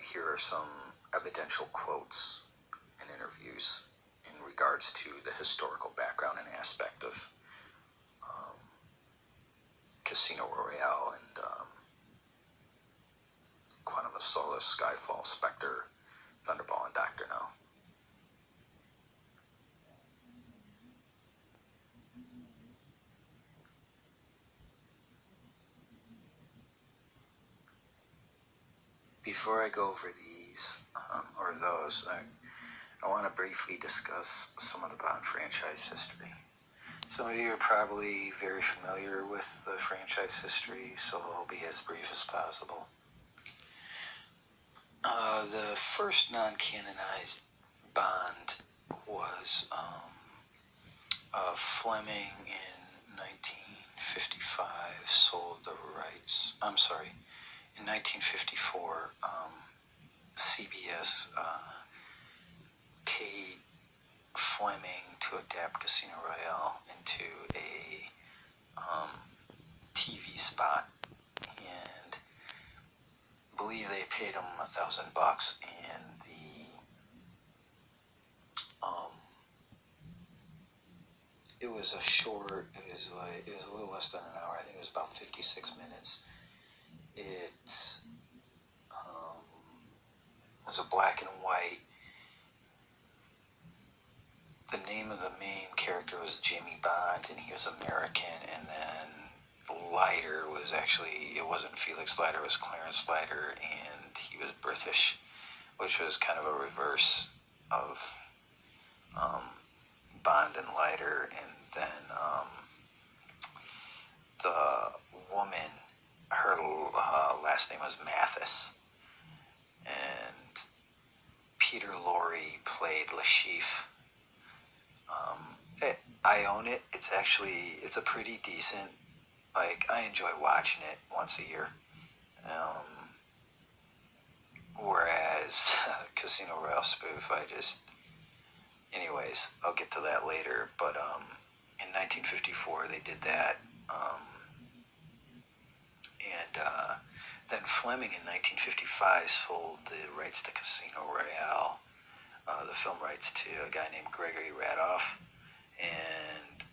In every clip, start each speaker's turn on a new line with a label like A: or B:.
A: here are some evidential quotes and interviews in regards to the historical background and aspect of Casino Royale and Quantum of Solace, Skyfall, Spectre, Thunderball, and Dr. No. Before I go over these, or those, I want to briefly discuss some of the Bond franchise history. Some of you are probably very familiar with the franchise history, so I'll be as brief as possible. The first non-canonized Bond was Fleming in 1955 sold the rights. I'm sorry, in 1954, CBS paid Fleming to adapt Casino Royale into a TV spot, and I believe they paid him $1,000, and it was a short. It was a little less than an hour. I think it was about 56 minutes. It was a black and white. The name of the main character was Jimmy Bond, and he was American, and then Leiter was actually, it wasn't Felix Leiter, it was Clarence Leiter, and he was British, which was kind of a reverse of Bond and Leiter. And then the woman, her last name was Mathis, and Peter Lorre played Lashif. I own it. It's a pretty decent, I enjoy watching it once a year. Whereas Casino Royale spoof, anyways, I'll get to that later. But in 1954 they did that. Then Fleming in 1955 sold the rights to Casino Royale, the film rights, to a guy named Gregory Radoff. And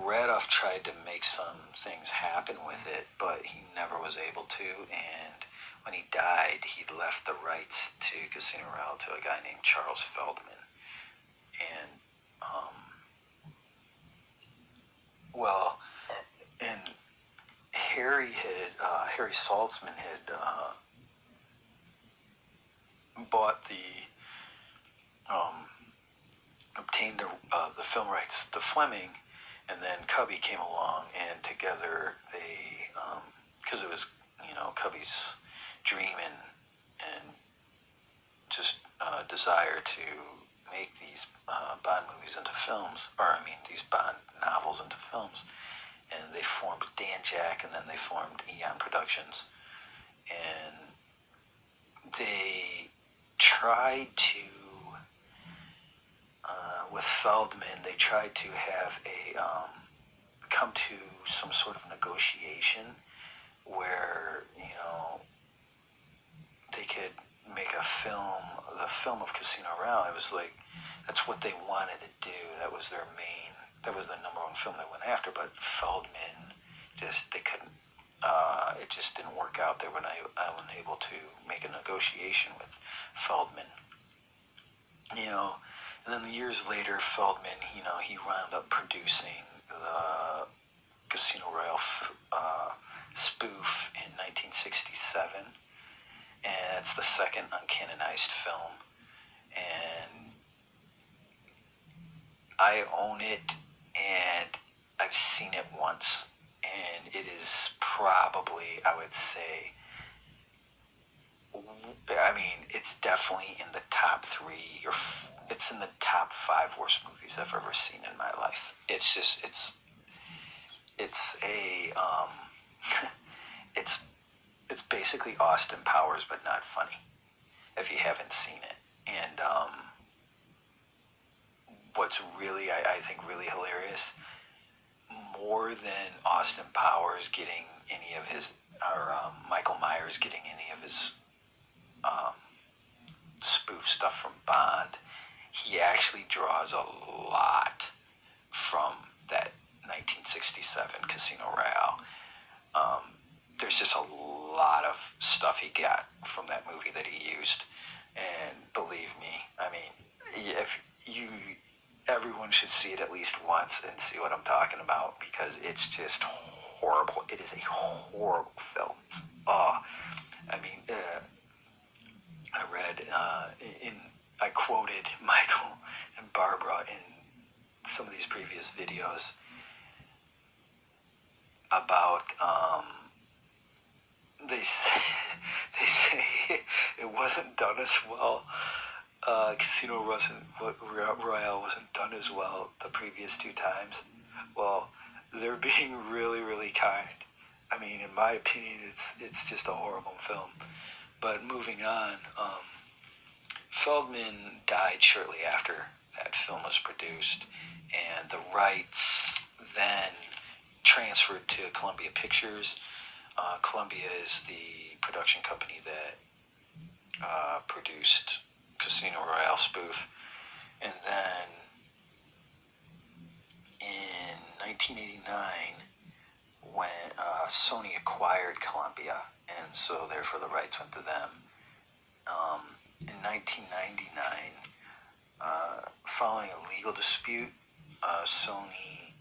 A: Radoff tried to make some things happen with it, but he never was able to. And when he died, he left the rights to Casino Royale to a guy named Charles Feldman. And Harry Saltzman had obtained the film rights to Fleming, and then Cubby came along, and together they, because it was, Cubby's dream and just desire to make these Bond movies into films, these Bond novels into films. And they formed Dan Jack, and then they formed Eon Productions. And they tried to, with Feldman, they tried to have come to some sort of negotiation where, they could make a film, the film of Casino Royale. It was that's what they wanted to do. That was their main, that was the number one film they went after. But Feldman, they couldn't, it just didn't work out. They were unable to make a negotiation with Feldman. And then years later, Feldman, he wound up producing the Casino Royale spoof in 1967. And it's the second uncanonized film. And I own it, and I've seen it once. And it is probably, I would say, it's definitely in the top 3, or it's in the top 5 worst movies I've ever seen in my life. It's just, it's a, it's basically Austin Powers, but not funny, if you haven't seen it. And what's really, I think, really hilarious, more than Austin Powers getting any of his, or Michael Myers getting any of his stuff from Bond. He actually draws a lot from that 1967 Casino Royale. There's just a lot of stuff he got from that movie that he used, and believe me, I mean, if you, everyone should see it at least once and see what I'm talking about, because it's just horrible. It is a horrible film. I mean, I read I quoted Michael and Barbara in some of these previous videos about they say it wasn't done as well. Casino Royale wasn't done as well the previous two times. Well, they're being really, really kind. I mean, in my opinion, it's just a horrible film. But moving on, Feldman died shortly after that film was produced, and the rights then transferred to Columbia Pictures. Columbia is the production company that produced Casino Royale spoof. And then in 1989, when Sony acquired Columbia, and so therefore the rights went to them. In 1999, following a legal dispute Sony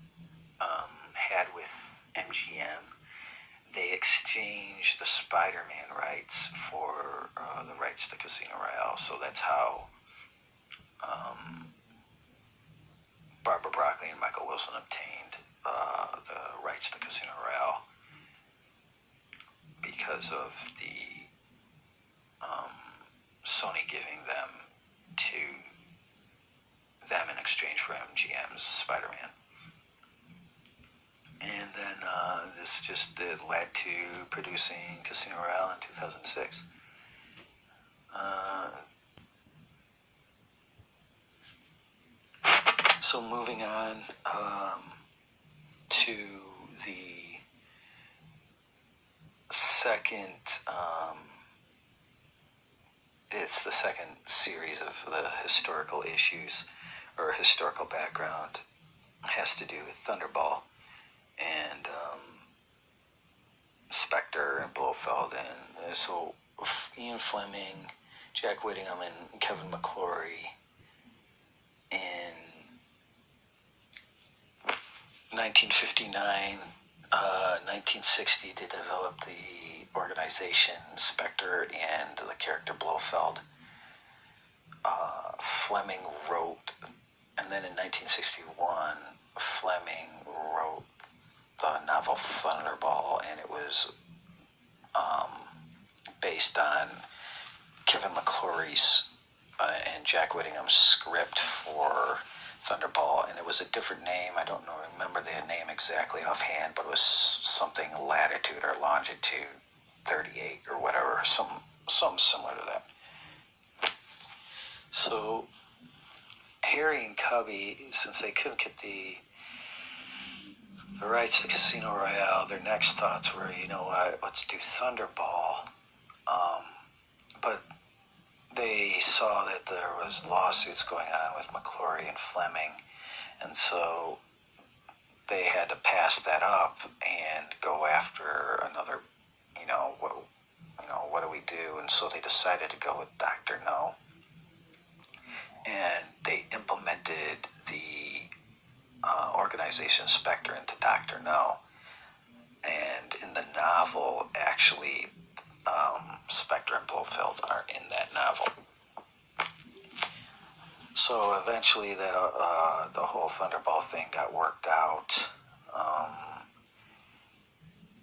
A: had with MGM, they exchanged the Spider-Man rights for the rights to Casino Royale. So that's how Barbara Broccoli and Michael Wilson obtained the rights to Casino Royale, because of the Sony giving them to them in exchange for MGM's Spider-Man. And then this just led to producing Casino Royale in 2006. So moving on to the second, it's the second series of the historical issues or historical background. It has to do with Thunderball and Spectre and Blofeld, and so Ian Fleming, Jack Whittingham, and Kevin McClory in 1959, 1960 to develop the organization Spectre and the character Blofeld. Fleming wrote, and then in 1961, Fleming wrote the novel Thunderball, and it was based on Kevin McClory's and Jack Whittingham's script for Thunderball, and it was a different name. I don't remember the name exactly offhand, but it was something latitude or longitude 38 or whatever, something similar to that. So Harry and Cubby, since they couldn't get the rights to Casino Royale, their next thoughts were, you know what, let's do Thunderball. But they saw that there was lawsuits going on with McClory and Fleming, and so they had to pass that up and go after another, what do we do? And so they decided to go with Dr. No, and they implemented the organization Spectre into Dr. No. And in the novel, actually, Spectre and Blofeld are in that novel. So eventually that the whole Thunderball thing got worked out.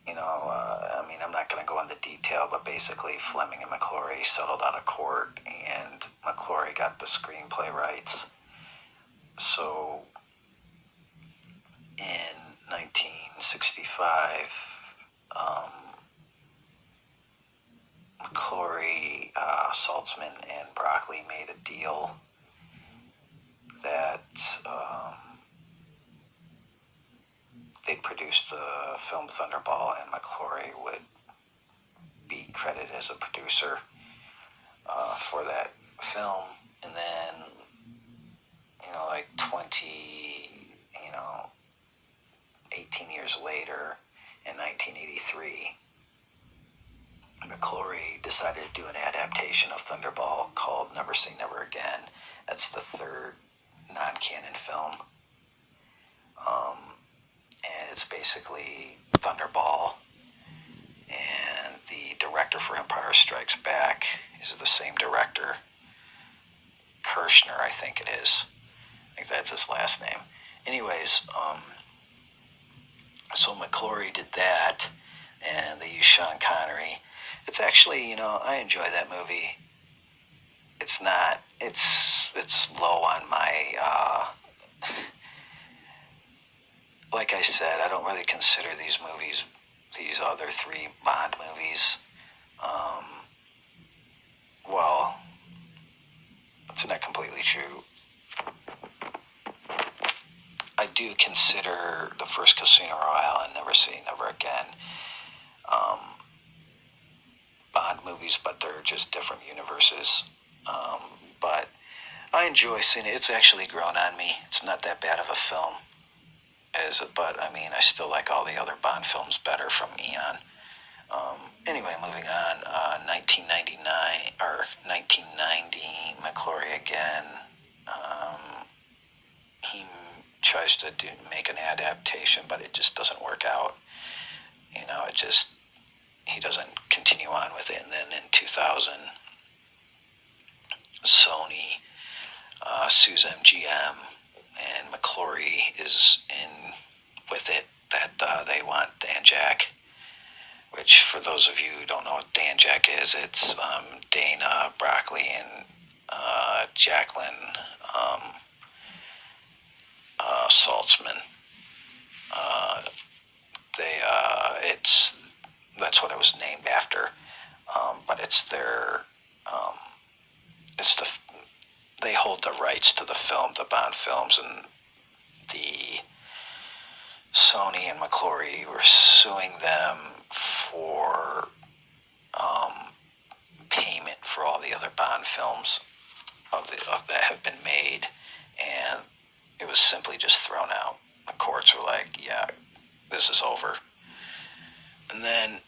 A: I mean, I'm not going to go into detail, but basically Fleming and McClory settled out of court, and McClory got the screenplay rights. So in 1965, McClory, Saltzman, and Broccoli made a deal that they produced the film Thunderball, and McClory would be credited as a producer for that film, and then, like 20, 18 years later, in 1983, McClory decided to do an adaptation of Thunderball called Never Say Never Again. That's the third non-canon film. And it's basically Thunderball, and the director for Empire Strikes Back is the same director. Kirshner, I think it is. I think that's his last name. Anyways, so McClory did that, and they used Sean Connery. It's actually, I enjoy that movie. It's not. It's low on my. Like I said, I don't really consider these movies, these other three Bond movies. Well, it's not completely true. I do consider the first Casino Royale and Never Say Never Again Bond movies, but they're just different universes. But I enjoy seeing it. It's actually grown on me. It's not that bad of a film, but I mean, I still like all the other Bond films better from Eon. Anyway, moving on. 1999 or 1990, McClory again. He tries to make an adaptation, but it just doesn't work out. He doesn't continue on with it. And then in 2000, Sony sues MGM, and McClory is in with it that they want Dan Jack, which, for those of you who don't know what Dan Jack is, it's Dana Broccoli and Jacqueline Saltzman. That's what it was named after, but it's their they hold the rights to the Bond films, and the Sony and McClory were suing them for payment for all the other Bond films of that have been made, and it was simply just thrown out. The courts were like, "Yeah, this is over," and that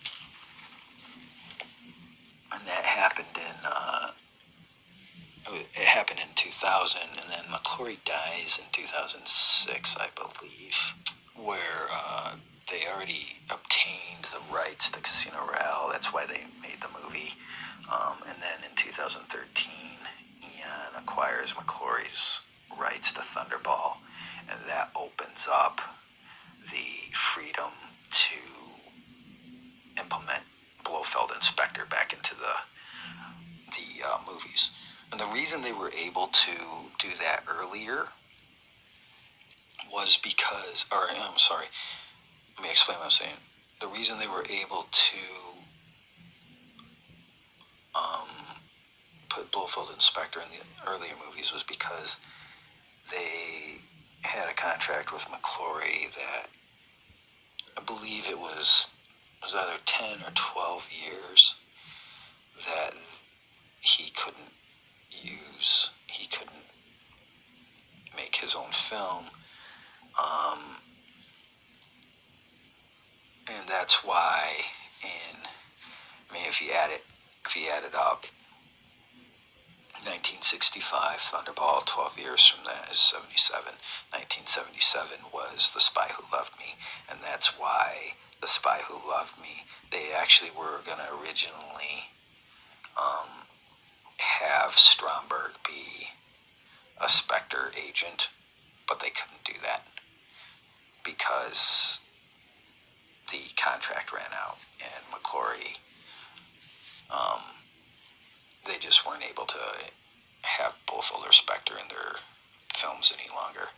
A: happened it happened in 2000, and then McClory dies in 2006, I believe, where they already obtained the rights to Casino Royale. That's why they made the movie. And then in 2013, Eon acquires McClory's rights to Thunderball, and that opens up the freedom to implement Blofeld Inspector back into the movies. And the reason they were able to do that earlier was because, I'm sorry, let me explain what I'm saying. The reason they were able to put Blofeld Inspector in the earlier movies was because they had a contract with McClory that I believe it was either 10 or 12 years that he couldn't make his own film, and that's why if you add it up, 1965 Thunderball, 12 years from that is 77. 1977 was The Spy Who Loved Me, and that's why The Spy Who Loved Me, they actually were going to originally have Stromberg be a Spectre agent, but they couldn't do that because the contract ran out, and McClory, they just weren't able to have Blofeld or Spectre in their films any longer.